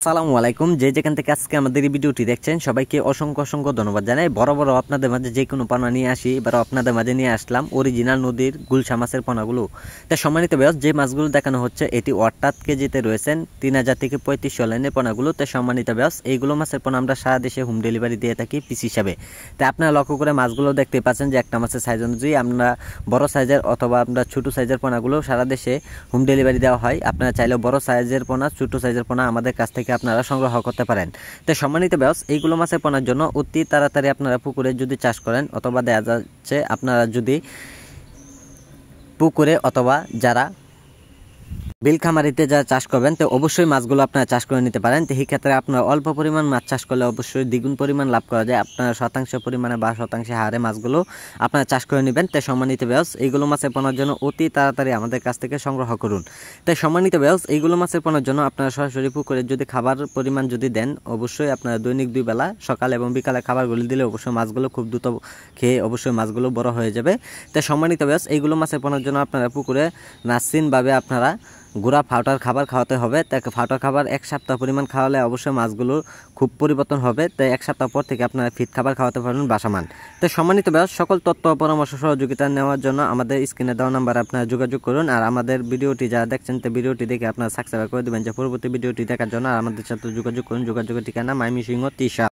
আসসালামু আলাইকুম। যে যেখান থেকে আজকে আমাদের এই ভিডিওটি দেখছেন সবাইকে অসংখ্য অসংখ্য ধন্যবাদ জানাই। বড় আপনাদের মাঝে যে কোনো পোনা নিয়ে আসি, এবার আপনাদের মাঝে নিয়ে আসলাম অরিজিনাল নদীর গুলশা মাছের পোনাগুলো। তাই সম্মানিত ব্যবস, যে মাছগুলো দেখানো হচ্ছে এটি অর্থাৎ কেজিতে রয়েছেন 3000 থেকে 3500 লাইনের পোনাগুলো। তাই সম্মানিত ব্যবস, এইগুলো মাছের পোনা আমরা সারা দেশে হোম ডেলিভারি দিয়ে থাকি পিস হিসাবে। তাই আপনারা লক্ষ্য করে মাছগুলো দেখতে পাচ্ছেন যে একটা মাছের সাইজ অনুযায়ী আমরা বড় সাইজের অথবা আমরা ছোটো সাইজের পোনাগুলো সারা দেশে হোম ডেলিভারি দেওয়া হয়। আপনারা চাইলেও বড় সাইজের পোনা, ছোটো সাইজের পোনা আমাদের কাছ থেকে আপনারা সংগ্রহ করতে পারেন। তো সম্মানিত ব্যবস, এইগুলো মাছের পোনার জন্য অতি তাড়াতাড়ি আপনারা পুকুরে যদি চাষ করেন অথবা দেখা যাচ্ছে আপনারা যদি পুকুরে অথবা যারা বিলখামারিতে যা চাষ করবেন তো অবশ্যই মাছগুলো আপনারা চাষ করে নিতে পারেন। তো এই ক্ষেত্রে আপনারা অল্প পরিমাণ মাছ চাষ করলে অবশ্যই দ্বিগুণ পরিমাণ লাভ করা যায়। আপনারা শতাংশ পরিমাণে বা শতাংশে হারে মাছগুলো আপনারা চাষ করে নেবেন। তাই সম্মানিত ব্যবস, এইগুলো মাছের পোনার জন্য অতি তাড়াতাড়ি আমাদের কাছ থেকে সংগ্রহ করুন। তাই সম্মানিত ব্যবস, এইগুলো মাছের পোনার জন্য আপনারা সরাসরি পুকুরে যদি খাবার পরিমাণ যদি দেন, অবশ্যই আপনারা দৈনিক 2 বেলা সকাল এবং বিকালে খাবারগুলি দিলে অবশ্যই মাছগুলো খুব দ্রুত খেয়ে অবশ্যই মাছগুলো বড় হয়ে যাবে। তাই সম্মানিত ব্যবস, এইগুলো মাছের পোনার জন্য আপনারা পুকুরে নাসিনভাবে আপনারা গুঁড়া ফাউটার খাবার খাওয়াতে হবে। তাই ফাউটার খাবার 1 সপ্তাহ পরিমাণ খাওয়ালে অবশ্যই মাছগুলো খুব পরিবর্তন হবে। তাই 1 সপ্তাহ পর থেকে আপনারা ফিট খাবার খাওয়াতে পারবেন বাসামান। তাই সম্মানিত ব্যবস, সকল তথ্য পরামর্শ সহযোগিতা নেওয়ার জন্য আমাদের স্ক্রিনে দেওয়া নাম্বারে আপনারা যোগাযোগ করুন। আর আমাদের ভিডিওটি যারা দেখছেন তো ভিডিওটি দেখে আপনারা সাবস্ক্রাইব করে দেবেন যে পরবর্তী ভিডিওটি দেখার জন্য। আর আমাদের সাথে যোগাযোগ করুন। যোগাযোগের ঠিকানা মাইমিসিংহ 30।